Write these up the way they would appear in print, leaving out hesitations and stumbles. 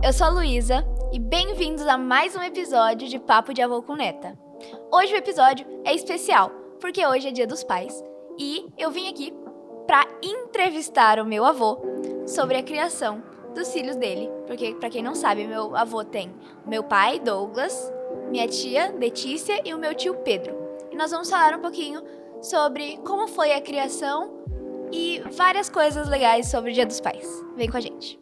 Eu sou a Luísa e bem-vindos a mais um episódio de Papo de Avô com Neta. Hoje o episódio é especial, porque hoje é Dia dos Pais e eu vim aqui para entrevistar o meu avô sobre a criação dos filhos dele. Porque, para quem não sabe, meu avô tem meu pai, Douglas, minha tia, Letícia, e o meu tio, Pedro. E nós vamos falar um pouquinho sobre como foi a criação e várias coisas legais sobre o Dia dos Pais. Vem com a gente.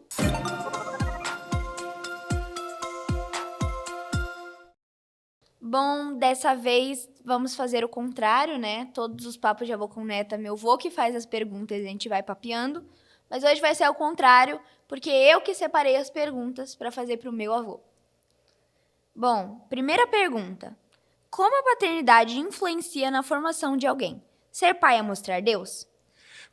Bom, dessa vez vamos fazer o contrário, né? Todos os papos de avô com neta, meu avô que faz as perguntas e a gente vai papeando. Mas hoje vai ser ao contrário, porque eu que separei as perguntas para fazer para o meu avô. Bom, primeira pergunta. Como a paternidade influencia na formação de alguém? Ser pai é mostrar Deus?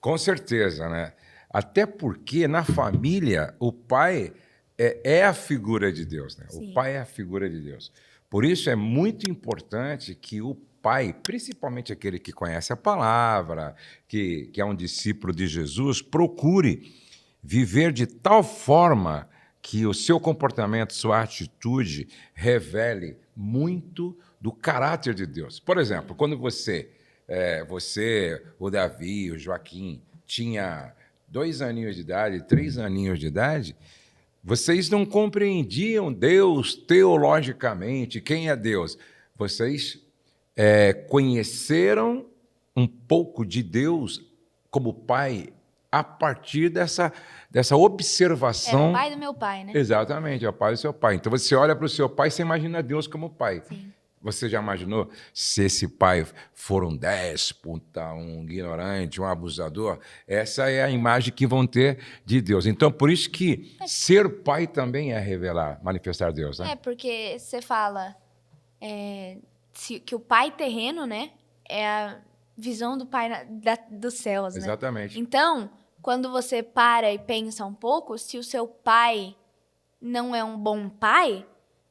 Com certeza, né? Até porque na família o pai é a figura de Deus, né? Sim. O pai é a figura de Deus. Por isso é muito importante que o pai, principalmente aquele que conhece a palavra, que é um discípulo de Jesus, procure viver de tal forma que o seu comportamento, sua atitude revele muito do caráter de Deus. Por exemplo, quando você, o Davi, o Joaquim, tinha 2 aninhos de idade, 3 aninhos de idade, vocês não compreendiam Deus teologicamente, quem é Deus. Vocês conheceram um pouco de Deus como pai a partir dessa observação. Era o pai do meu pai, né? Exatamente, é o pai do seu pai. Então você olha para o seu pai e você imagina Deus como pai. Sim. Você já imaginou se esse pai for um déspota, um ignorante, um abusador? Essa é a imagem que vão ter de Deus. Então, por isso que ser pai também é revelar, manifestar Deus, né? É, porque você fala que o pai terreno, né, é a visão do pai dos céus, né? Exatamente. Então, quando você para e pensa um pouco, se o seu pai não é um bom pai,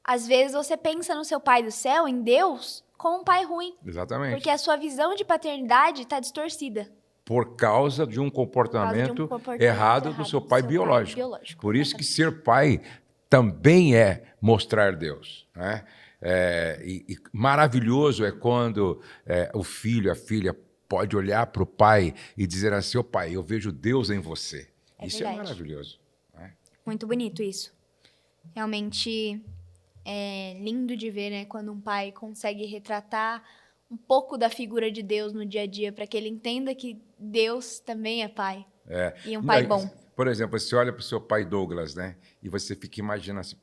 às vezes você pensa no seu pai do céu, em Deus, como um pai ruim. Exatamente. Porque a sua visão de paternidade está distorcida. Por causa de um comportamento errado do seu pai biológico. Por isso que ser pai também é mostrar Deus, né? E maravilhoso é quando o filho, a filha, pode olhar para o pai e dizer assim: ô pai, eu vejo Deus em você. Isso verdade. É maravilhoso. Né? Muito bonito isso. Realmente é lindo de ver, né, quando um pai consegue retratar um pouco da figura de Deus no dia a dia, para que ele entenda que Deus também é pai. E um pai bom. Por exemplo, você olha para o seu pai Douglas, né? E você fica imaginando assim: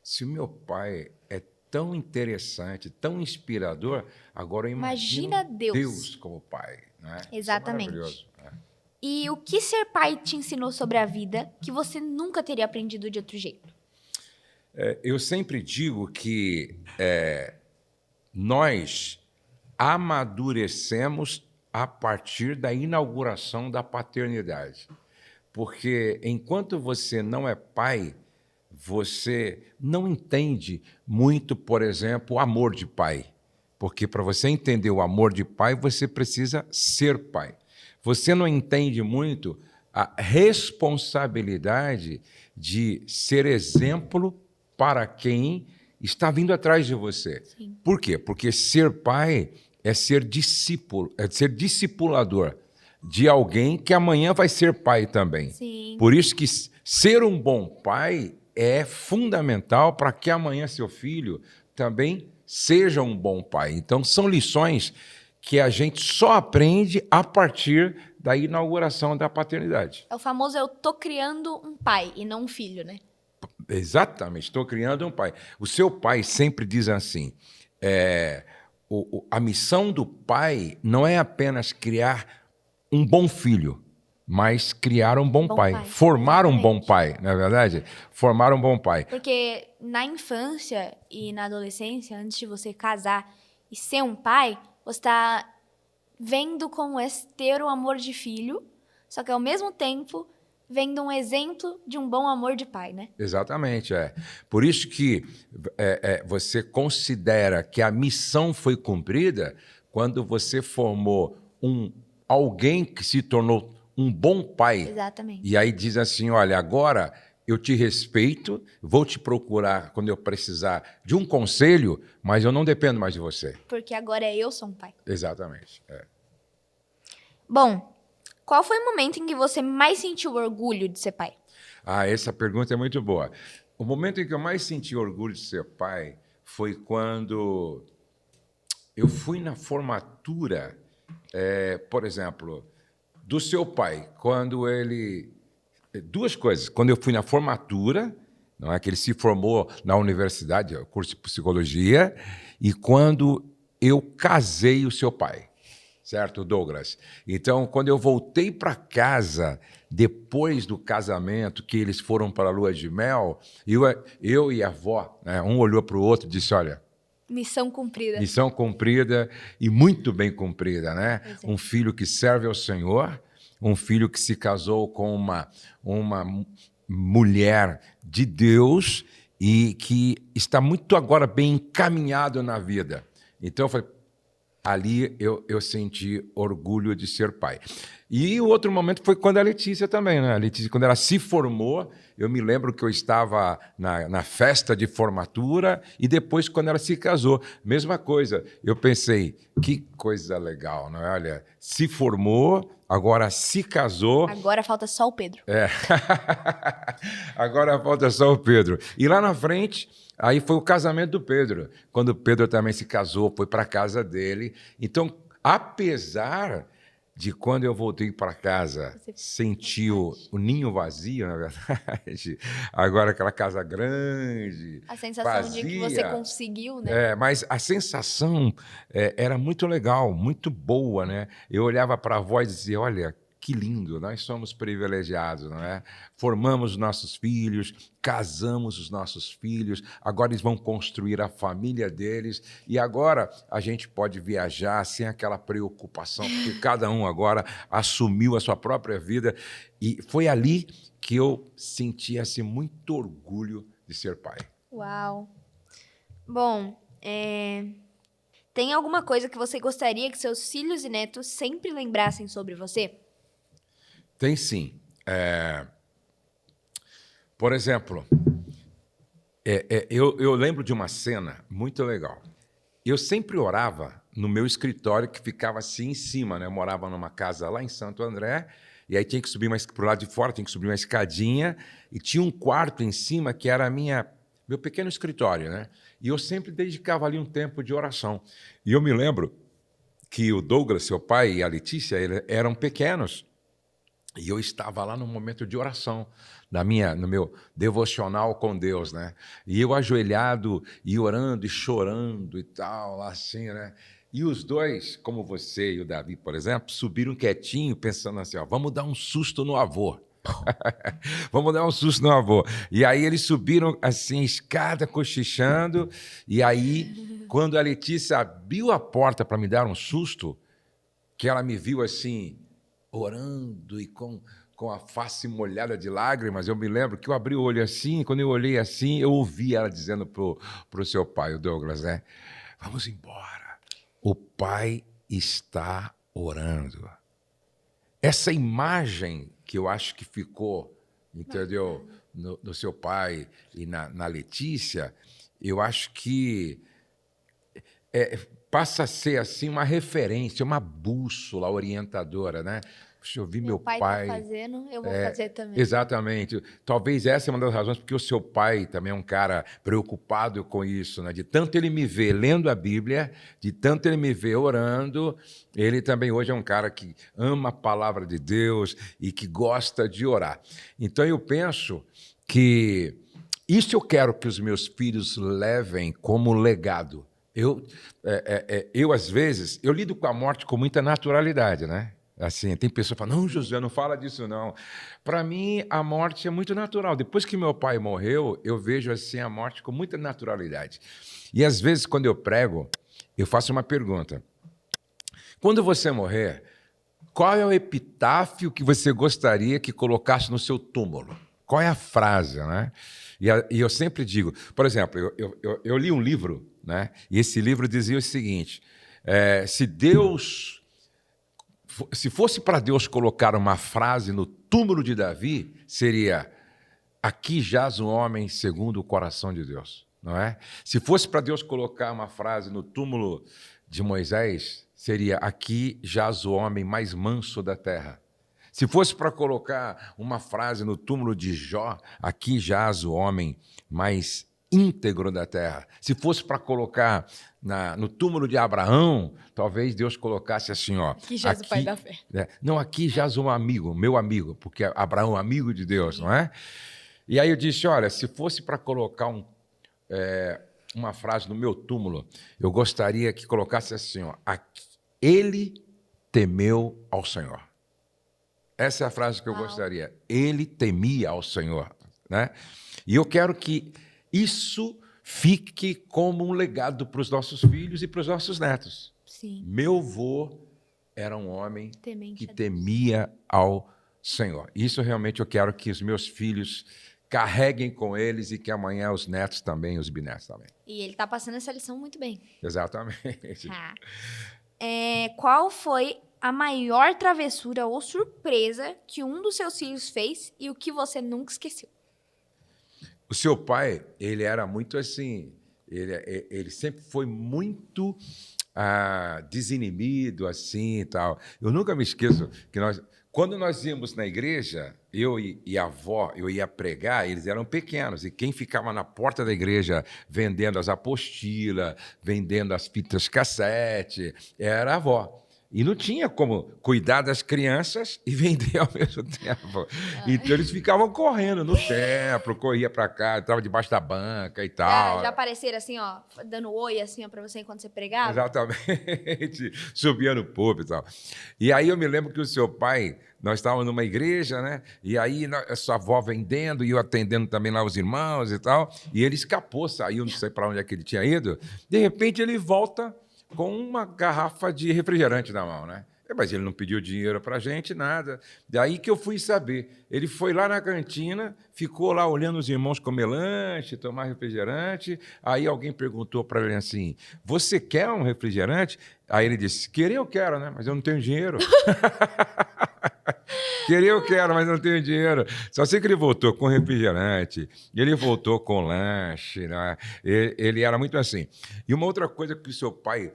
se o meu pai é tão interessante, tão inspirador, agora eu imagino Deus como pai. Né? Exatamente. Isso é maravilhoso. Né? E o que ser pai te ensinou sobre a vida que você nunca teria aprendido de outro jeito? Eu sempre digo que nós amadurecemos a partir da inauguração da paternidade. Porque enquanto você não é pai, você não entende muito, por exemplo, o amor de pai. Porque para você entender o amor de pai, você precisa ser pai. Você não entende muito a responsabilidade de ser exemplo para quem está vindo atrás de você. Sim. Por quê? Porque ser pai é ser discípulo, é ser discipulador de alguém que amanhã vai ser pai também. Sim. Por isso que ser um bom pai é fundamental para que amanhã seu filho também seja um bom pai. Então, são lições que a gente só aprende a partir da inauguração da paternidade. É o famoso eu tô criando um pai e não um filho, né? Exatamente, estou criando um pai. O seu pai sempre diz assim, a missão do pai não é apenas criar um bom filho, mas criar um bom pai. Formar um bom pai, não é verdade? Formar um bom pai. Porque na infância e na adolescência, antes de você casar e ser um pai, você está vendo como é ter o amor de filho, só que ao mesmo tempo vendo um exemplo de um bom amor de pai, né? Exatamente, Por isso que você considera que a missão foi cumprida quando você formou alguém que se tornou um bom pai. Exatamente. E aí diz assim, olha, agora eu te respeito, vou te procurar quando eu precisar de um conselho, mas eu não dependo mais de você. Porque agora eu sou um pai. Exatamente. Bom, qual foi o momento em que você mais sentiu orgulho de ser pai? Essa pergunta é muito boa. O momento em que eu mais senti orgulho de ser pai foi quando eu fui na formatura, por exemplo, do seu pai, quando ele... Duas coisas. Quando eu fui na formatura, não é que ele se formou na universidade, curso de psicologia, e quando eu casei o seu pai, certo, Douglas? Então, quando eu voltei para casa, depois do casamento, que eles foram para a lua de mel, eu e a avó, né, um olhou para o outro e disse, olha, missão cumprida. Missão cumprida e muito bem cumprida, né? É. Um filho que serve ao Senhor, um filho que se casou com uma mulher de Deus e que está muito agora bem encaminhado na vida. Então, eu falei, ali eu senti orgulho de ser pai. E o outro momento foi quando a Letícia também, né? A Letícia, quando ela se formou, eu me lembro que eu estava na festa de formatura e depois quando ela se casou. Mesma coisa, eu pensei, que coisa legal, não é? Olha, se formou, agora se casou. Agora falta só o Pedro. Agora falta só o Pedro. E lá na frente... Aí foi o casamento do Pedro, quando o Pedro também se casou, foi para a casa dele. Então, apesar de quando eu voltei para casa, sentir o ninho vazio, na verdade, agora aquela casa grande, a sensação vazia, de que você conseguiu, né? Mas a sensação era muito legal, muito boa, né? Eu olhava para a avó e dizia, olha, que lindo, nós somos privilegiados, não é? Formamos nossos filhos, casamos os nossos filhos, agora eles vão construir a família deles e agora a gente pode viajar sem aquela preocupação, porque cada um agora assumiu a sua própria vida e foi ali que eu senti assim, muito orgulho de ser pai. Uau! Bom, tem alguma coisa que você gostaria que seus filhos e netos sempre lembrassem sobre você? Tem sim. Por exemplo, eu lembro de uma cena muito legal. Eu sempre orava no meu escritório, que ficava assim em cima, né? Eu morava numa casa lá em Santo André, e aí tinha que subir para o lado de fora, tinha que subir uma escadinha, e tinha um quarto em cima que era meu pequeno escritório, né? E eu sempre dedicava ali um tempo de oração. E eu me lembro que o Douglas, seu pai, e a Letícia eram pequenos, e eu estava lá no momento de oração, no meu devocional com Deus, né? E eu ajoelhado e orando e chorando e tal, lá assim, né? E os dois, como você e o Davi, por exemplo, subiram quietinho, pensando assim, ó, vamos dar um susto no avô. Vamos dar um susto no avô. E aí eles subiram assim, escada, cochichando, e aí, quando a Letícia abriu a porta para me dar um susto, que ela me viu assim... orando e com a face molhada de lágrimas, eu me lembro que eu abri o olho assim, e quando eu olhei assim, eu ouvi ela dizendo pro seu pai, o Douglas, né? Vamos embora. O pai está orando. Essa imagem que eu acho que ficou, entendeu, no seu pai e na Letícia, eu acho que passa a ser assim uma referência, uma bússola orientadora, né? Puxa, eu vi meu pai tá fazendo, eu vou fazer também. Exatamente. Talvez essa é uma das razões porque o seu pai também é um cara preocupado com isso, né? De tanto ele me ver lendo a Bíblia, de tanto ele me ver orando, ele também hoje é um cara que ama a palavra de Deus e que gosta de orar. Então eu penso que isso eu quero que os meus filhos levem como legado. Eu, às vezes, eu lido com a morte com muita naturalidade, né? Assim, tem pessoas que falam, não, José, não fala disso, não. Para mim, a morte é muito natural. Depois que meu pai morreu, eu vejo assim a morte com muita naturalidade. E, às vezes, quando eu prego, eu faço uma pergunta. Quando você morrer, qual é o epitáfio que você gostaria que colocasse no seu túmulo? Qual é a frase, né? E eu sempre digo, por exemplo, eu li um livro, né? E esse livro dizia o seguinte, se fosse para Deus colocar uma frase no túmulo de Davi, seria: aqui jaz um homem segundo o coração de Deus, não é? Se fosse para Deus colocar uma frase no túmulo de Moisés, seria: aqui jaz o homem mais manso da terra. Se fosse para colocar uma frase no túmulo de Jó, aqui jaz o homem mais íntegro da terra. Se fosse para colocar no túmulo de Abraão, talvez Deus colocasse assim, ó. Aqui jaz o pai da fé. Não, aqui jaz um amigo, meu amigo, porque Abraão é amigo de Deus, não é? E aí eu disse, olha, se fosse para colocar uma frase no meu túmulo, eu gostaria que colocasse assim, ó, ele temeu ao Senhor. Essa é a frase que eu gostaria. Ele temia ao Senhor, né? E eu quero que isso fique como um legado para os nossos filhos e para os nossos netos. Sim. Meu avô era um homem Temente que temia ao Senhor. Isso realmente eu quero que os meus filhos carreguem com eles e que amanhã os netos também, os bisnetos também. E ele está passando essa lição muito bem. Exatamente. Qual foi a maior travessura ou surpresa que um dos seus filhos fez e o que você nunca esqueceu? O seu pai, ele era muito assim, ele sempre foi muito desinibido, assim e tal. Eu nunca me esqueço que quando nós íamos na igreja, eu e a avó, eu ia pregar, eles eram pequenos, e quem ficava na porta da igreja vendendo as apostilas, vendendo as fitas cassete, era a avó. E não tinha como cuidar das crianças e vender ao mesmo tempo. Então, eles ficavam correndo no templo, corria para cá, estava debaixo da banca e tal. Já apareceram assim, ó, dando oi assim, ó, para você enquanto você pregava? Exatamente. Subia no púlpito e tal. E aí eu me lembro que o seu pai, nós estávamos numa igreja, né? E aí a sua avó vendendo e eu atendendo também lá os irmãos e tal. E ele escapou, saiu, não sei para onde é que ele tinha ido. De repente, ele volta com uma garrafa de refrigerante na mão, né? Mas ele não pediu dinheiro para a gente, nada. Daí que eu fui saber. Ele foi lá na cantina, ficou lá olhando os irmãos comer lanche, tomar refrigerante. Aí alguém perguntou para ele assim, você quer um refrigerante? Aí ele disse, querer eu quero, né? Mas eu não tenho dinheiro. Querer eu quero, mas não tenho dinheiro. Só sei que ele voltou com refrigerante, ele voltou com lanche, né? Ele era muito assim. E uma outra coisa que o seu pai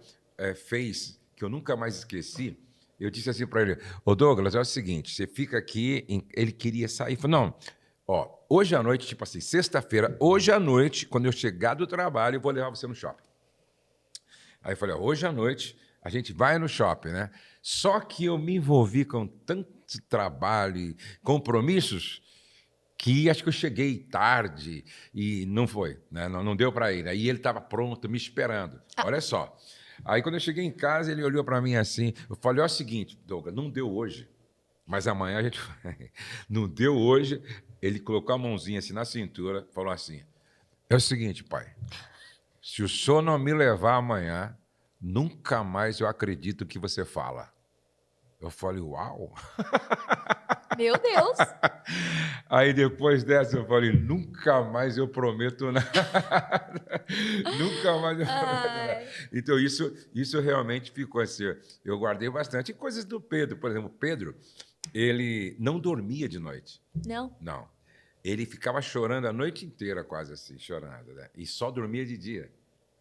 fez, que eu nunca mais esqueci, eu disse assim para ele, ô Douglas, é o seguinte, você fica aqui, ele queria sair, falou, não, ó, hoje à noite, tipo assim, sexta-feira, hoje à noite, quando eu chegar do trabalho, eu vou levar você no shopping. Aí eu falei, hoje à noite, a gente vai no shopping, né? Só que eu me envolvi com tanto trabalho e compromissos que acho que eu cheguei tarde e não foi, né? Não deu para ir. Aí ele estava pronto, me esperando. Olha só. Aí quando eu cheguei em casa, ele olhou para mim assim, eu falei, ó, é o seguinte, Douglas, não deu hoje, mas amanhã a gente vai. Não deu hoje, ele colocou a mãozinha assim na cintura, falou assim, é o seguinte, pai, se o senhor não me levar amanhã, nunca mais eu acredito que você fala. Eu falei, uau! Meu Deus! Aí depois dessa eu falei, nunca mais eu prometo nada. Nunca mais eu prometo nada. Então isso realmente ficou assim. Eu guardei bastante. E coisas do Pedro, por exemplo, Pedro, ele não dormia de noite. Não? Não. Ele ficava chorando a noite inteira, quase assim, chorando, né? E só dormia de dia.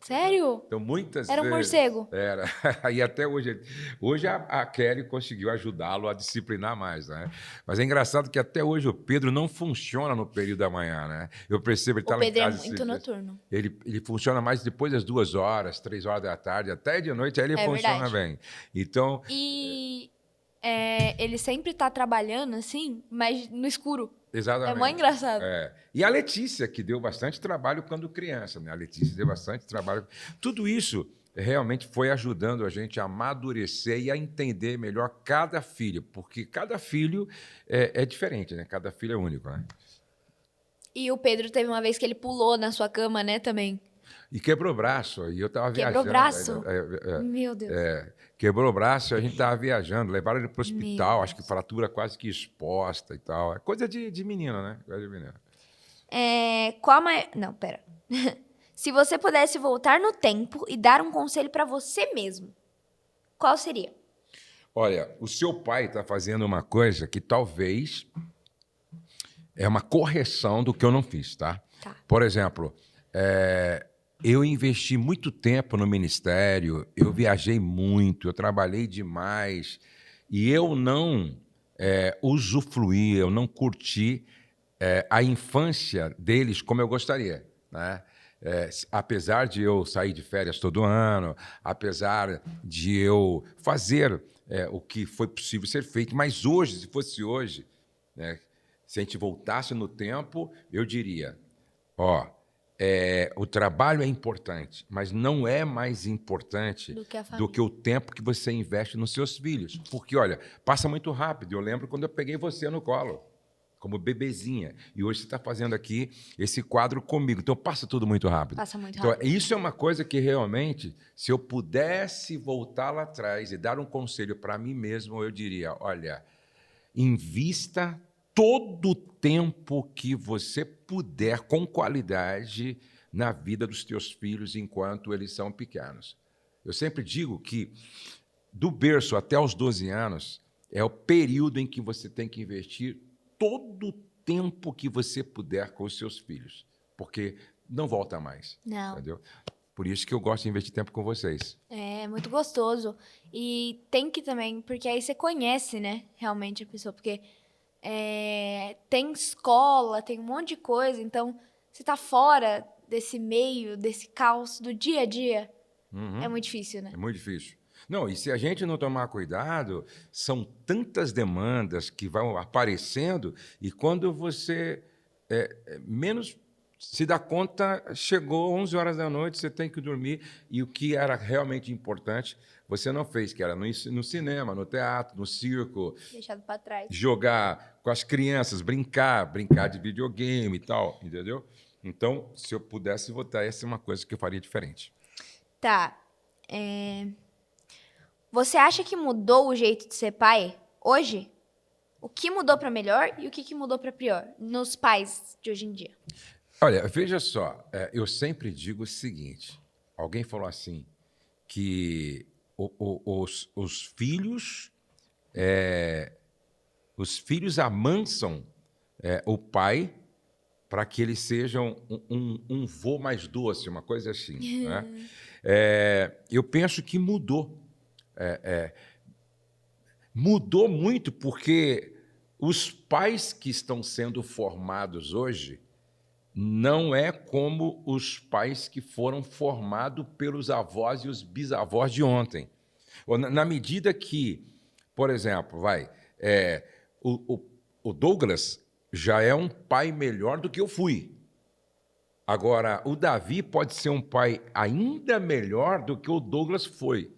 Sério? Então, muitas Era um vezes... morcego? Era. E até hoje... Hoje a Kelly conseguiu ajudá-lo a disciplinar mais, né? Mas é engraçado que até hoje o Pedro não funciona no período da manhã, né? Eu percebo, ele está lá em casa... O Pedro é muito noturno. Ele funciona mais depois das 2 horas, 3 horas da tarde, até de noite, aí ele funciona bem. Então... E ele sempre está trabalhando assim, mas no escuro. Exatamente. É muito engraçado. E a Letícia, que deu bastante trabalho quando criança, né? A Letícia deu bastante trabalho. Tudo isso realmente foi ajudando a gente a amadurecer e a entender melhor cada filho, porque cada filho é diferente, né? Cada filho é único, né? E o Pedro teve uma vez que ele pulou na sua cama, né, também. E quebrou o braço, e eu estava viajando. Quebrou o braço? Meu Deus. Quebrou o braço e a gente estava viajando, levaram ele para o hospital, acho que fratura quase que exposta e tal. É coisa de menina, né? Coisa de menina. Não, pera. Se você pudesse voltar no tempo e dar um conselho para você mesmo, qual seria? Olha, o seu pai está fazendo uma coisa que talvez é uma correção do que eu não fiz, tá? Tá. Por exemplo, eu investi muito tempo no ministério, eu viajei muito, eu trabalhei demais e eu não usufruí, eu não curti a infância deles como eu gostaria, né? Apesar de eu sair de férias todo ano, apesar de eu fazer o que foi possível ser feito, mas hoje, se fosse hoje, né, se a gente voltasse no tempo, eu diria, o trabalho é importante, mas não é mais importante do que o tempo que você investe nos seus filhos. Porque, olha, passa muito rápido. Eu lembro quando eu peguei você no colo, como bebezinha. E hoje você está fazendo aqui esse quadro comigo. Então, passa tudo muito rápido. Passa muito rápido. Então, isso é uma coisa que, realmente, se eu pudesse voltar lá atrás e dar um conselho para mim mesmo, eu diria, olha, invista todo o tempo que você puder, com qualidade, na vida dos teus filhos enquanto eles são pequenos. Eu sempre digo que, do berço até os 12 anos, é o período em que você tem que investir todo o tempo que você puder com os seus filhos, porque não volta mais. Não. Entendeu? Por isso que eu gosto de investir tempo com vocês. É muito gostoso. E tem que também, porque aí você conhece, né, realmente a pessoa, porque tem escola, tem um monte de coisa, então você tá fora desse meio, desse caos do dia a dia, é muito difícil, né? É muito difícil. Não, e se a gente não tomar cuidado, são tantas demandas que vão aparecendo e quando você menos se dá conta, chegou 11 horas da noite, você tem que dormir e o que era realmente importante você não fez, que era no cinema, no teatro, no circo. Deixado para trás. Jogar com as crianças, brincar de videogame e tal, entendeu? Então, se eu pudesse votar, essa é uma coisa que eu faria diferente. Tá. Você acha que mudou o jeito de ser pai hoje? O que mudou para melhor e o que mudou para pior nos pais de hoje em dia? Olha, veja só, eu sempre digo o seguinte, alguém falou assim, que os filhos amansam o pai para que eles sejam um vô mais doce, uma coisa assim. Né? Eu penso que mudou. Mudou muito porque os pais que estão sendo formados hoje não é como os pais que foram formados pelos avós e os bisavós de ontem. Na medida que, por exemplo, o Douglas já é um pai melhor do que eu fui. Agora, o Davi pode ser um pai ainda melhor do que o Douglas foi.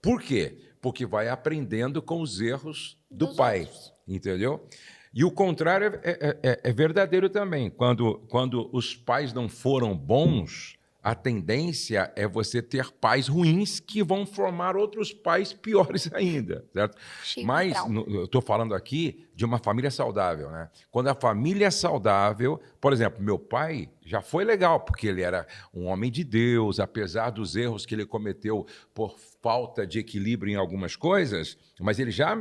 Por quê? Porque vai aprendendo com os erros do pai, outros. Entendeu? E o contrário é verdadeiro também. Quando os pais não foram bons, a tendência é você ter pais ruins que vão formar outros pais piores ainda, certo? Mas eu estou falando aqui de uma família saudável, né? Quando a família é saudável, por exemplo, meu pai já foi legal, porque ele era um homem de Deus, apesar dos erros que ele cometeu por falta de equilíbrio em algumas coisas, mas ele já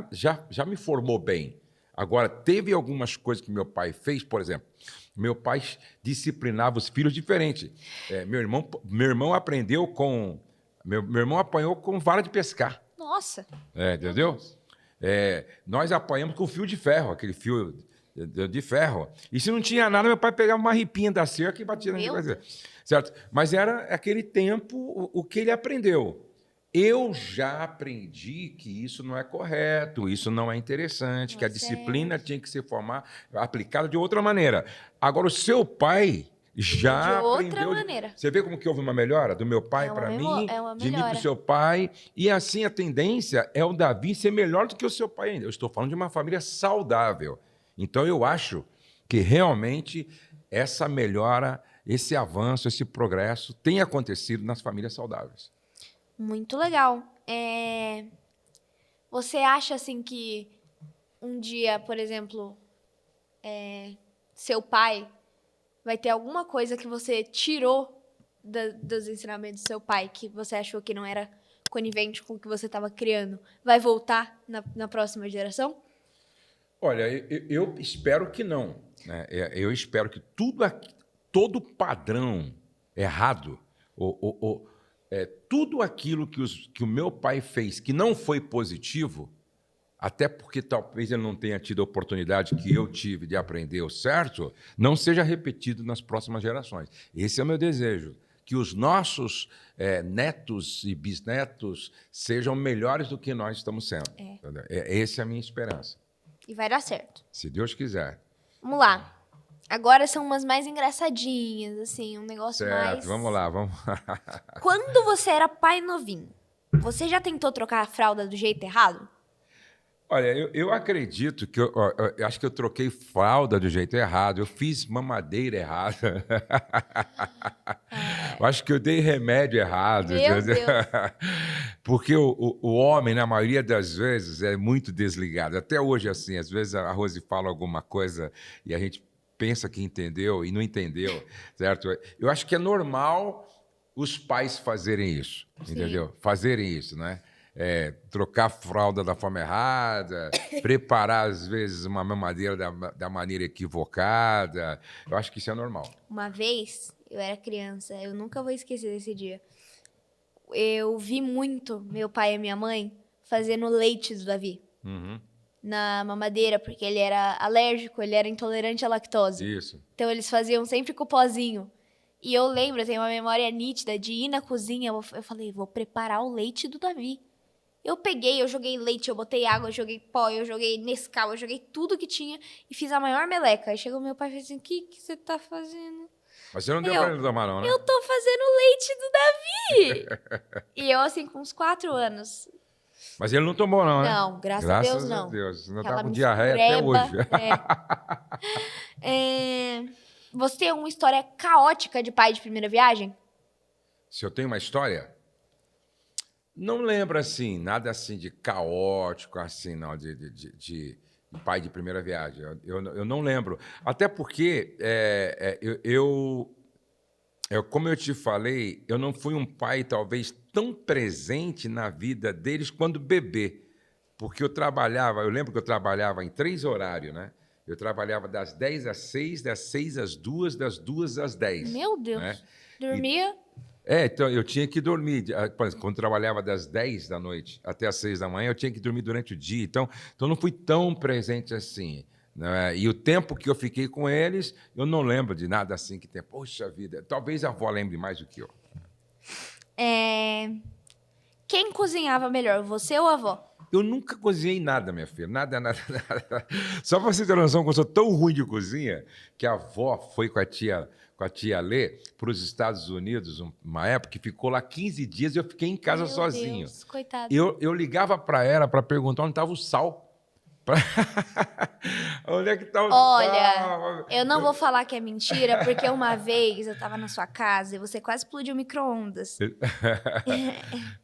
me formou bem. Agora, teve algumas coisas que meu pai fez, por exemplo, meu pai disciplinava os filhos diferente. Meu irmão aprendeu com... Meu irmão apanhou com vara de pescar. Nossa! Entendeu? Nós apanhamos com fio de ferro, aquele fio de ferro. E se não tinha nada, meu pai pegava uma ripinha da cerca e batia na coisa. Certo? Mas era aquele tempo o que ele aprendeu. Eu já aprendi que isso não é correto, isso não é interessante, que a disciplina tinha que ser aplicada de outra maneira. Agora, o seu pai já aprendeu... De outra maneira. Você vê como que houve uma melhora do meu pai para mim, de mim para o seu pai. E assim a tendência é o Davi ser melhor do que o seu pai ainda. Eu estou falando de uma família saudável. Então, eu acho que realmente essa melhora, esse avanço, esse progresso tem acontecido nas famílias saudáveis. Muito legal. Você acha, assim, que um dia, por exemplo, seu pai vai ter alguma coisa que você tirou dos ensinamentos do seu pai, que você achou que não era conivente com o que você estava criando, vai voltar na próxima geração? Olha, eu espero que não. né? Eu espero que todo padrão errado, tudo aquilo que o meu pai fez que não foi positivo, até porque talvez ele não tenha tido a oportunidade que eu tive de aprender o certo, não seja repetido nas próximas gerações. Esse é o meu desejo, que os nossos netos e bisnetos sejam melhores do que nós estamos sendo. Essa é a minha esperança. E vai dar certo. Se Deus quiser. Vamos lá. Agora são umas mais engraçadinhas, assim, um negócio Certo, mais... vamos lá, vamos lá. Quando você era pai novinho, você já tentou trocar a fralda do jeito errado? Olha, eu acredito que... eu acho que eu troquei fralda do jeito errado, eu fiz mamadeira errada. Eu acho que eu dei remédio errado. Meu Deus. Porque o homem, na maioria das vezes, é muito desligado. Até hoje, assim, às vezes a Rose fala alguma coisa e a gente pensa que entendeu e não entendeu, certo? Eu acho que é normal os pais fazerem isso, entendeu? Fazerem isso, né? Trocar a fralda da forma errada, preparar, às vezes, uma mamadeira da maneira equivocada. Eu acho que isso é normal. Uma vez, eu era criança, eu nunca vou esquecer desse dia. Eu vi muito meu pai e minha mãe fazendo leite do Davi. Na mamadeira, porque ele era alérgico, ele era intolerante à lactose. Isso. Então eles faziam sempre com o pozinho. E eu lembro, eu tenho uma memória nítida de ir na cozinha, eu falei, vou preparar o leite do Davi. Eu peguei, eu joguei leite, eu botei água, eu joguei pó, eu joguei Nescau, eu joguei tudo que tinha e fiz a maior meleca. Aí chegou meu pai e fez assim, o que você tá fazendo? Mas você não deu pra ele tomar, não, né? Eu tô fazendo leite do Davi! E eu, assim, com uns 4 anos. Mas ele não tomou, não, né? Não, graças a Deus, não. Graças a Deus. Não Aquela tá com diarreia até hoje. Você tem alguma história caótica de pai de primeira viagem? Se eu tenho uma história... Não lembro, assim, nada assim de caótico, assim, não, de pai de primeira viagem. Eu não lembro. Até porque, como eu te falei, eu não fui um pai, talvez, tão presente na vida deles quando bebê. Porque eu lembro que eu trabalhava em 3 horários, né? Eu trabalhava das 10 às 6, das 6 às 2, das 2 às 10. Meu Deus. Né? Dormia... Então, eu tinha que dormir. Por exemplo, quando trabalhava das 10 da noite até as 6 da manhã, eu tinha que dormir durante o dia. Então não fui tão presente assim. Né? E o tempo que eu fiquei com eles, eu não lembro de nada assim que tem. Poxa vida, talvez a avó lembre mais do que eu. Quem cozinhava melhor, você ou a avó? Eu nunca cozinhei nada, minha filha. Nada, nada, nada. Só para você ter noção que eu sou tão ruim de cozinha que a avó foi com a tia Lê para os Estados Unidos, uma época, que ficou lá 15 dias e eu fiquei em casa sozinho. Meu Deus, coitado. Eu ligava para ela para perguntar onde estava o sal. Onde é que está o sal? Olha, eu não vou falar que é mentira, porque uma vez eu estava na sua casa e você quase explodiu o micro-ondas.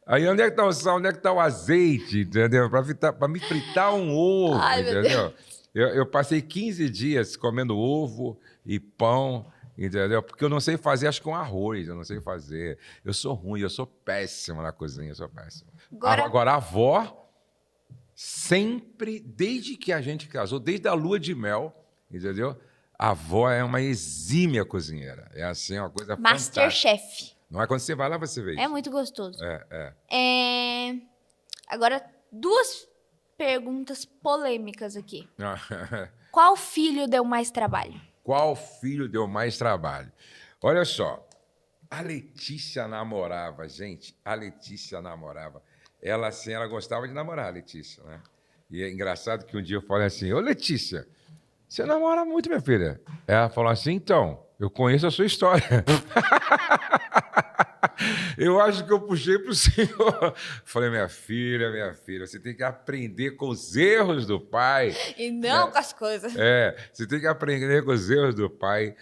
Aí onde é que está o sal? Onde é que está o azeite? Entendeu? Para me fritar um ovo, Ai, entendeu? Eu passei 15 dias comendo ovo e pão. Entendeu? Porque eu não sei fazer, acho que um arroz, eu não sei fazer. Eu sou ruim, eu sou péssimo na cozinha, eu sou péssimo. Agora a avó, sempre, desde que a gente casou, desde a lua de mel, entendeu? A avó é uma exímia cozinheira. É assim, uma coisa fantástica. Masterchef. Não é quando você vai lá, você vê isso. É muito gostoso. É. Agora, 2 perguntas polêmicas aqui. Qual filho deu mais trabalho? Qual filho deu mais trabalho? Olha só, a Letícia namorava, gente, a Letícia namorava. Ela, assim, ela gostava de namorar, a Letícia, né? E é engraçado que um dia eu falei assim, ô Letícia, você namora muito, minha filha. Ela falou assim, então, eu conheço a sua história. Eu acho que eu puxei para o senhor. Falei, minha filha, você tem que aprender com os erros do pai. E não com as coisas. Você tem que aprender com os erros do pai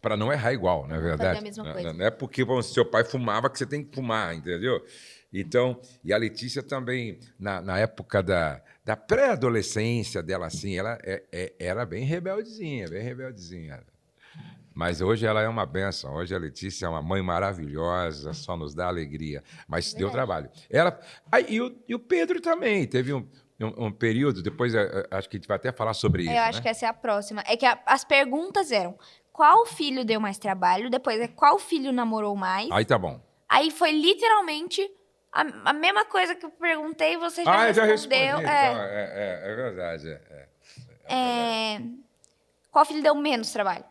para não errar igual, não é verdade? Fazer a mesma coisa. Não é porque seu pai fumava que você tem que fumar, entendeu? Então, e a Letícia também, na época da pré-adolescência dela, assim, ela era bem rebeldezinha. Mas hoje ela é uma bênção. Hoje a Letícia é uma mãe maravilhosa, só nos dá alegria. Mas deu trabalho. E o Pedro também. um período, depois acho que a gente vai até falar sobre isso, Eu acho né? que essa é a próxima. É que as perguntas eram: qual filho deu mais trabalho? Depois é qual filho namorou mais? Aí tá bom. Aí foi literalmente a mesma coisa que eu perguntei, você já Eu já respondi. respondeu. Então, é verdade. Qual filho deu menos trabalho?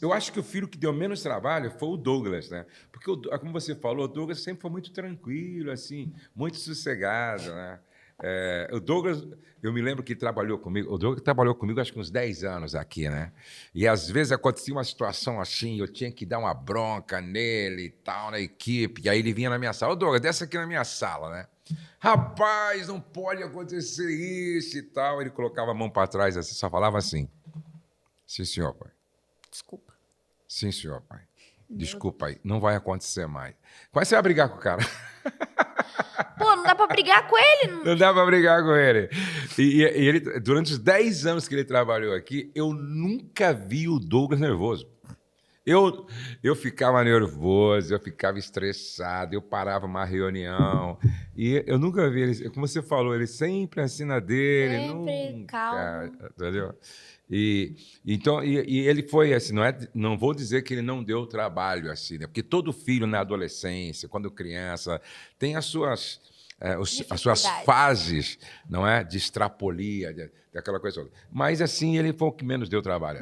Eu acho que o filho que deu menos trabalho foi o Douglas, né? Porque, como você falou, o Douglas sempre foi muito tranquilo, assim, muito sossegado, né? O Douglas, eu me lembro que ele trabalhou comigo, o Douglas trabalhou comigo acho que uns 10 anos aqui, né? E às vezes acontecia uma situação assim, eu tinha que dar uma bronca nele e tal, na equipe, e aí ele vinha na minha sala, ô Douglas, desce aqui na minha sala, né? Rapaz, não pode acontecer isso e tal. Ele colocava a mão para trás, assim, só falava assim, sim, senhor, pai. Desculpa. Sim, senhor, pai. Desculpa aí, não vai acontecer mais. Quase você vai brigar com o cara. Pô, não dá pra brigar com ele? Não dá para brigar com ele. E ele, durante os 10 anos que ele trabalhou aqui, eu nunca vi o Douglas nervoso. Eu ficava nervoso, eu ficava estressado, eu parava uma reunião. E eu nunca vi ele, como você falou, ele sempre assim na dele, Sempre nunca. calmo. Entendeu? Então, ele foi assim, não vou dizer que ele não deu trabalho assim, né? Porque todo filho na adolescência, quando criança, tem as suas fases, não é, de extrapolia, daquela coisa toda. Mas assim, ele foi o que menos deu trabalho.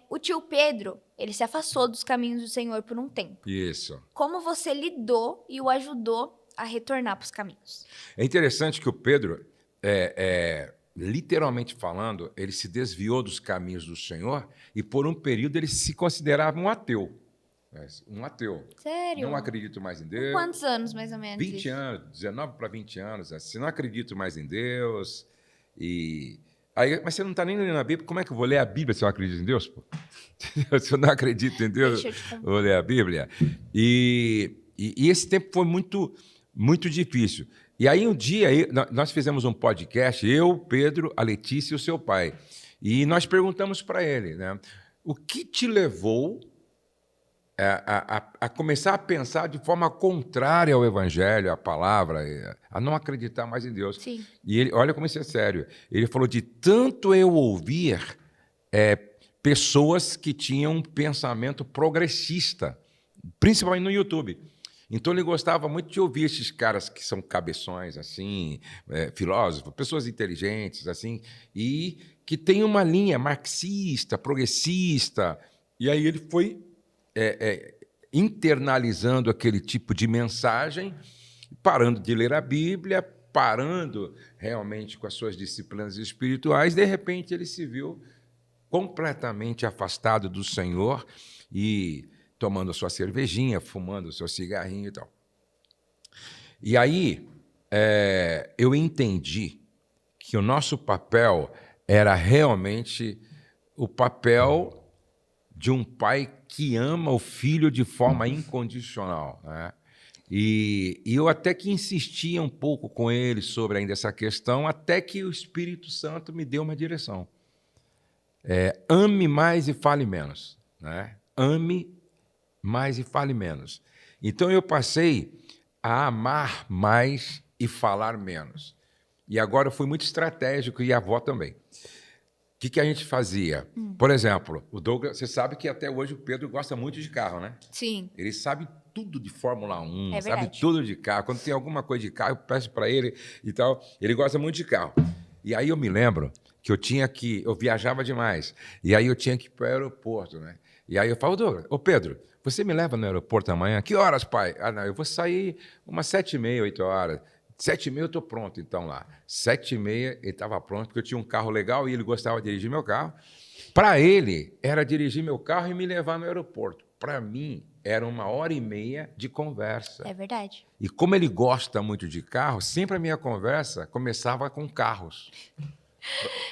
O tio Pedro, ele se afastou dos caminhos do Senhor por um tempo. Isso. Como você lidou e o ajudou a retornar para os caminhos? É interessante que o Pedro, literalmente falando, ele se desviou dos caminhos do Senhor e por um período ele se considerava um ateu. Um ateu. Sério? Não acredito mais em Deus. Quantos anos, mais ou menos? 20 anos, 19 para 20 anos. Assim, não acredito mais em Deus. Mas você não está nem lendo a Bíblia, como é que eu vou ler a Bíblia se eu acredito em Deus? Pô? Se eu não acredito em Deus, eu vou ler a Bíblia. E esse tempo foi muito, muito difícil. E aí um dia, nós fizemos um podcast, eu, Pedro, a Letícia e o seu pai. E nós perguntamos para ele, né, o que te levou a começar a pensar de forma contrária ao Evangelho, à palavra, a não acreditar mais em Deus. Sim. E ele, olha como isso é sério, ele falou de tanto eu ouvir pessoas que tinham um pensamento progressista, principalmente no YouTube. Então ele gostava muito de ouvir esses caras que são cabeções, assim, filósofos, pessoas inteligentes, assim, e que têm uma linha marxista, progressista. E aí ele foi internalizando aquele tipo de mensagem, parando de ler a Bíblia, parando realmente com as suas disciplinas espirituais. De repente ele se viu completamente afastado do Senhor e tomando a sua cervejinha, fumando o seu cigarrinho e tal. E aí eu entendi que o nosso papel era realmente o papel de um pai que ama o filho de forma incondicional, né? E eu até que insistia um pouco com ele sobre ainda essa questão, até que o Espírito Santo me deu uma direção. Ame mais e fale menos, né? Ame mais e fale menos. Então eu passei a amar mais e falar menos. E agora eu fui muito estratégico e a avó também. O que a gente fazia? Por exemplo, o Douglas, você sabe que até hoje o Pedro gosta muito de carro, né? Sim. Ele sabe tudo de Fórmula 1, É sabe verdade. tudo de carro. Quando tem alguma coisa de carro, eu peço para ele e tal. Ele gosta muito de carro. E aí eu me lembro que eu viajava demais. E aí eu tinha que ir para o aeroporto, né? E aí eu falo, Douglas, ô Pedro, você me leva no aeroporto amanhã? Que horas, pai? Ah, não, eu vou sair umas 7h30, 8 horas. 7h30 eu estou pronto, então, lá. 7h30 ele estava pronto, porque eu tinha um carro legal e ele gostava de dirigir meu carro. Para ele, era dirigir meu carro e me levar no aeroporto. Para mim, era 1h30 de conversa. É verdade. E como ele gosta muito de carro, sempre a minha conversa começava com carros.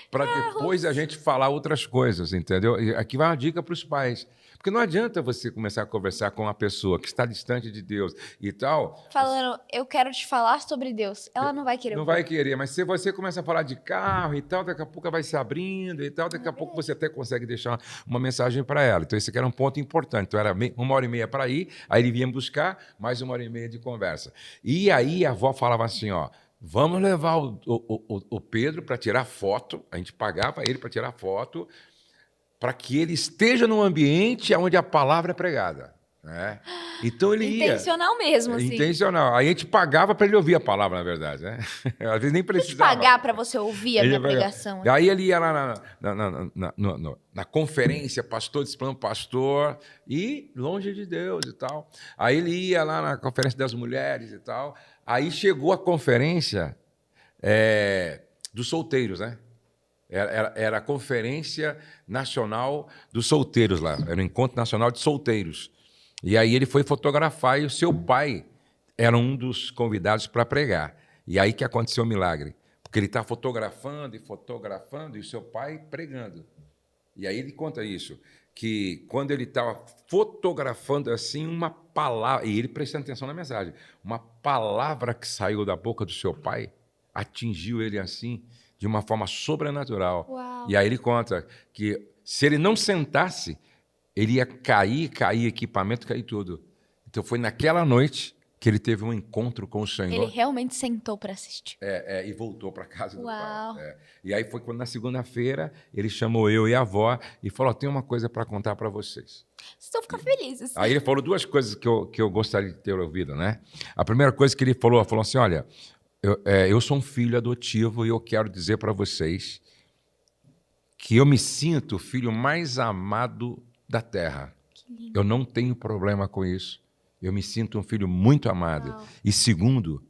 Para depois a gente falar outras coisas, entendeu? E aqui vai uma dica para os pais. Porque não adianta você começar a conversar com uma pessoa que está distante de Deus e tal. Falando, eu quero te falar sobre Deus. Ela não vai querer. Não vai querer, mas se você começa a falar de carro e tal, daqui a pouco ela vai se abrindo e tal, daqui a pouco você até consegue deixar uma mensagem para ela. Então, esse aqui era um ponto importante. Então, era 1h30 para ir, aí ele vinha buscar, mais 1h30 de conversa. E aí a avó falava assim, ó, vamos levar o Pedro para tirar foto. A gente pagava ele para tirar foto, para que ele esteja num ambiente onde a palavra é pregada. Né? Então ele ia. Intencional mesmo, assim. Intencional. Aí a gente pagava para ele ouvir a palavra, na verdade. Né? Às vezes nem precisava. Deixa eu pagar para você ouvir a minha pregação. Aí ele ia lá na conferência, pastor, disciplinando pastor, e longe de Deus e tal. Aí ele ia lá na conferência das mulheres e tal. Aí chegou a conferência dos solteiros, né? Era a Conferência Nacional dos Solteiros lá. Era o Encontro Nacional de Solteiros. E aí ele foi fotografar e o seu pai era um dos convidados para pregar. E aí que aconteceu o milagre. Porque ele está fotografando e o seu pai pregando. E aí ele conta isso, que quando ele estava fotografando assim, uma palavra, e ele prestando atenção na mensagem, uma palavra que saiu da boca do seu pai atingiu ele assim, de uma forma sobrenatural. Uau. E aí ele conta que se ele não sentasse, ele ia cair equipamento, cair tudo. Então foi naquela noite que ele teve um encontro com o Senhor. Ele realmente sentou para assistir. E voltou para casa do Uau. pai. E aí foi quando na segunda-feira ele chamou eu e a avó e falou, tem uma coisa para contar para vocês. Vocês vão ficar felizes. Aí ele falou duas coisas que eu gostaria de ter ouvido, né? A primeira coisa que ele falou assim, olha, eu sou um filho adotivo e eu quero dizer para vocês que eu me sinto o filho mais amado da terra. Que lindo. Eu não tenho problema com isso. Eu me sinto um filho muito amado. Uau. E segundo,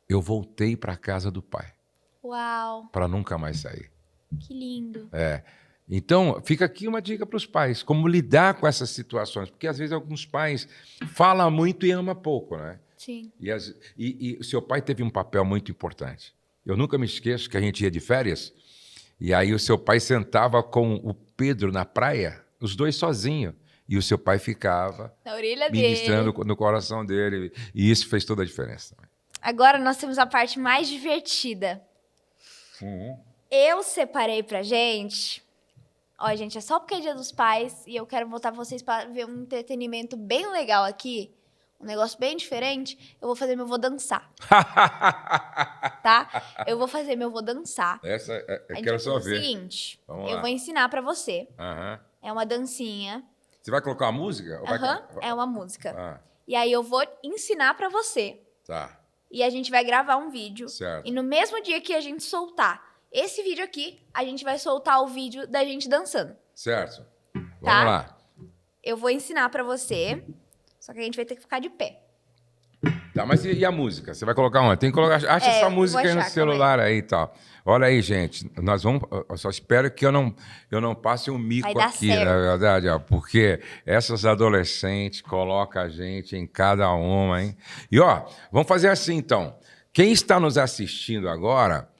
eu voltei para a casa do pai. Uau, Para nunca mais sair. que lindo. Então, fica aqui uma dica para os pais, como lidar com essas situações, porque às vezes alguns pais falam muito e amam pouco, né? Sim. E o seu pai teve um papel muito importante. Eu nunca me esqueço que a gente ia de férias, e aí o seu pai sentava com o Pedro na praia, os dois sozinhos, e o seu pai ficava Na orelha ministrando dele. no coração dele, e isso fez toda a diferença. Agora nós temos a parte mais divertida. Eu separei pra gente... Ó, gente, é só porque é Dia dos Pais e eu quero botar vocês para ver um entretenimento bem legal aqui, um negócio bem diferente. Eu vou fazer meu vou dançar, tá? Eu vou fazer meu vou dançar. Essa A eu gente quero vai só fazer ver. o seguinte, Vamos eu lá. vou ensinar pra você. Aham. É uma dancinha. Você vai colocar uma música? Ou vai- Aham, é uma música. Ah, E aí eu vou ensinar pra você. tá. E a gente vai gravar um vídeo. Certo. E no mesmo dia que a gente soltar esse vídeo aqui, a gente vai soltar o vídeo da gente dançando. Certo. Vamos Tá. lá. Eu vou ensinar pra você, só que a gente vai ter que ficar de pé. Tá, mas e a música? Você vai colocar onde? Tem que colocar. Acha É, essa eu música vou aí no achar, celular aí e tal. Olha aí, gente. Nós vamos. Eu só espero que eu não passe um mico Vai dar aqui, certo. na verdade, ó, porque essas adolescentes colocam a gente em cada uma, hein? E ó, vamos fazer assim então. Quem está nos assistindo agora,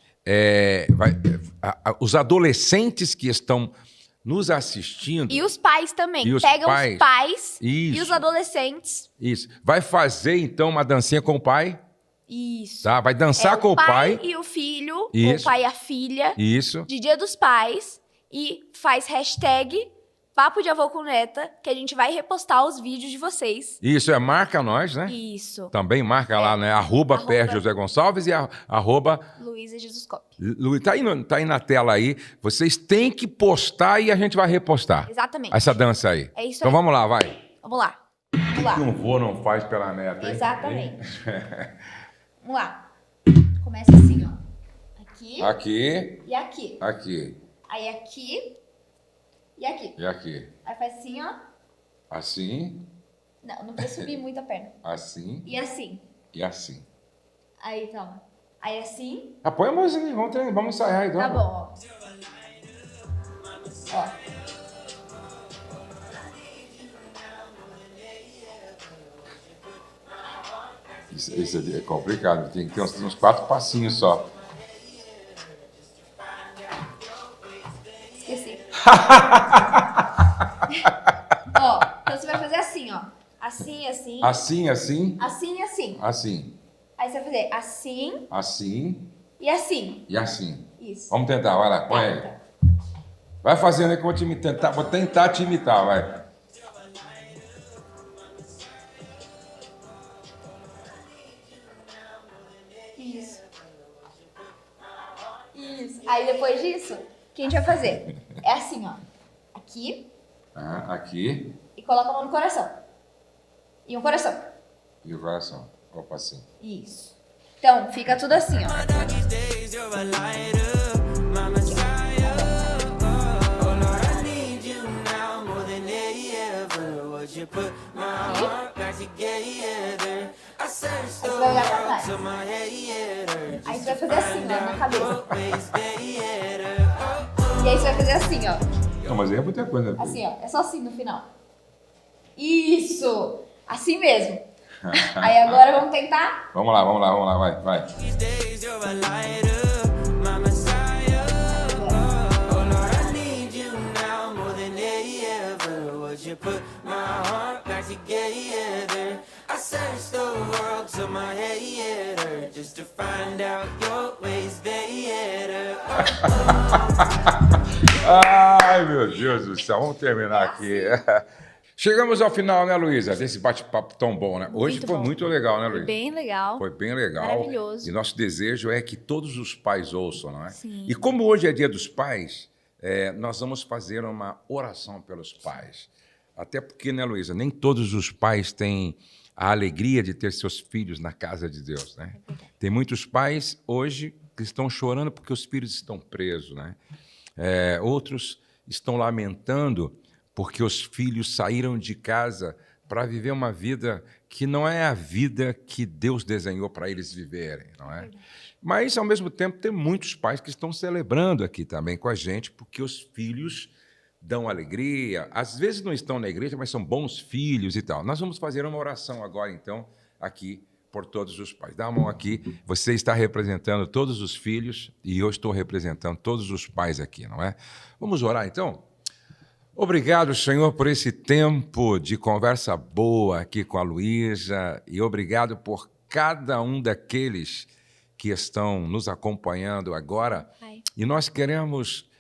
os adolescentes que estão nos assistindo. E os pais também. E os Pegam pais. os pais e Isso. os adolescentes. Isso. Vai fazer então uma dancinha com o pai, Isso. tá? Vai dançar com o pai. E o filho, ou o Isso. pai e a filha, Isso. de Dia dos Pais. E faz hashtag Papo de Avô com Neta, que a gente vai repostar os vídeos de vocês. Isso, marca nós, né? Isso. Também marca lá, né? Arroba Arroba. Per José Gonçalves e arroba... Luísa Jesus Cop. Tá aí na tela aí. Vocês têm que postar e a gente vai repostar. Exatamente. Essa dança aí. É isso Então aí. vamos lá, vai. Vamos lá. Vamos lá. O que um vô não faz pela neta, hein? Exatamente. Vamos lá. Começa assim, ó. Aqui Aqui, e aqui. aqui Aí aqui e aqui. e aqui. Aí faz assim, ó. Assim, Não precisa subir muito a perna. assim E assim. e assim. Aí, toma. Aí assim. Põe a música aí, vamos ensaiar então. Tá bom, ó. Ó. Isso é complicado, tem que ter uns 4 passinhos só. Esqueci. Ó, então você vai fazer assim, ó. Assim, assim. Assim, assim, Assim e assim. assim, Aí você vai fazer assim assim e assim. e assim. Isso. Vamos tentar, vai lá, põe aí. Tá. Vai fazendo aí que eu vou tentar te imitar, vai. Isso. Aí depois disso, o que a gente vai fazer? É assim, ó. Aqui. Aqui. E coloca a mão no coração. E um coração. E o coração. Opa, assim. Isso. Então, fica tudo assim, ó. Aí você vai olhar pra trás. Aí você vai fazer assim, ó, na cabeça. E aí você vai fazer assim, ó. Não, mas aí é muita coisa. Assim, ó. É só assim no final. Isso! Assim mesmo. Aí agora vamos tentar. Vamos lá, vai. Ai, meu Deus do céu, vamos terminar aqui. Chegamos ao final, né, Luísa, desse bate-papo tão bom, né? Hoje Muito foi bom. muito legal, né, Luísa? Bem legal. Foi bem legal. Maravilhoso. E nosso desejo é que todos os pais ouçam, não é? Sim. E como hoje é Dia dos Pais, nós vamos fazer uma oração pelos pais. Até porque, né, Luísa, nem todos os pais têm a alegria de ter seus filhos na casa de Deus, né? Tem muitos pais hoje que estão chorando porque os filhos estão presos, né? Outros estão lamentando porque os filhos saíram de casa para viver uma vida que não é a vida que Deus desenhou para eles viverem, não é? Mas, ao mesmo tempo, tem muitos pais que estão celebrando aqui também com a gente, porque os filhos dão alegria. Às vezes não estão na igreja, mas são bons filhos e tal. Nós vamos fazer uma oração agora, então, aqui por todos os pais. Dá a mão aqui. Você está representando todos os filhos e eu estou representando todos os pais aqui, não é? Vamos orar, então? Obrigado, Senhor, por esse tempo de conversa boa aqui com a Luísa e obrigado por cada um daqueles que estão nos acompanhando agora. Ai. E nós queremos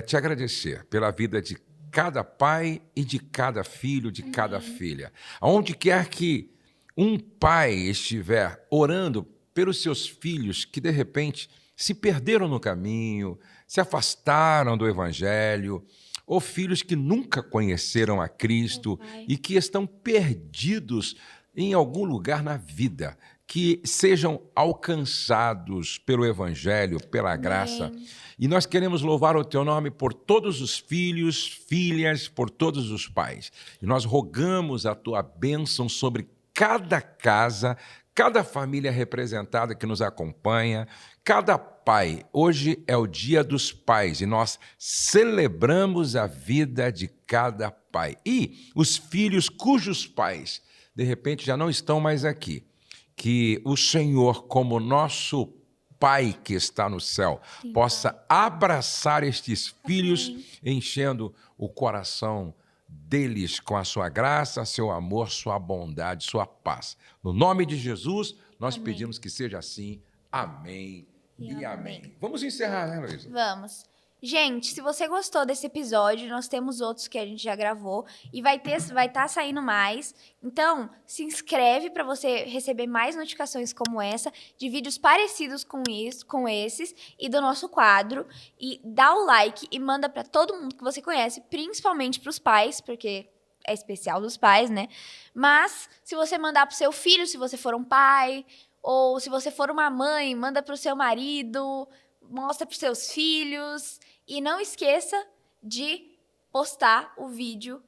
te agradecer pela vida de cada pai e de cada filho, de cada filha. Aonde quer que um pai estiver orando pelos seus filhos que, de repente, se perderam no caminho, se afastaram do Evangelho, ou filhos que nunca conheceram a Cristo e que estão perdidos em algum lugar na vida, que sejam alcançados pelo Evangelho, pela graça. E nós queremos louvar o Teu nome por todos os filhos, filhas, por todos os pais. E nós rogamos a Tua bênção sobre cada casa, cada família representada que nos acompanha, cada pai. Hoje é o Dia dos Pais e nós celebramos a vida de cada pai. E os filhos cujos pais, de repente, já não estão mais aqui. Que o Senhor, como nosso Pai que está no céu, possa abraçar estes filhos, enchendo o coração deles com a sua graça, seu amor, sua bondade, sua paz. No nome de Jesus, nós pedimos que seja assim. Amém e amém. Vamos encerrar, né, Luísa? Vamos. Gente, se você gostou desse episódio, nós temos outros que a gente já gravou e vai estar saindo mais. Então, se inscreve para você receber mais notificações como essa, de vídeos parecidos com esses e do nosso quadro. E dá o like e manda para todo mundo que você conhece, principalmente para os pais, porque é especial dos pais, né? Mas, se você mandar para o seu filho, se você for um pai, ou se você for uma mãe, manda para o seu marido, mostra para os seus filhos. E não esqueça de postar o vídeo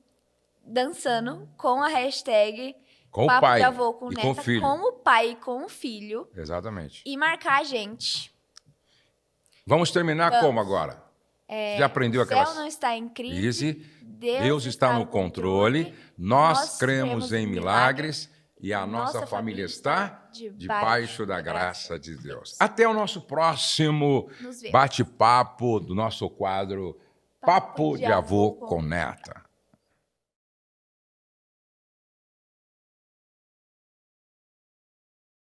dançando com a hashtag com o Papo pai de Avô com e Neta, com o filho. com o pai e com o filho. Exatamente. E marcar a gente. Vamos terminar como agora? Já aprendeu O céu aquelas... não está em crise. Deus está no controle. Nós cremos em milagres. E a nossa família está debaixo da graça de Deus. Até o nosso próximo bate-papo do nosso quadro Papo de Avô com Neta.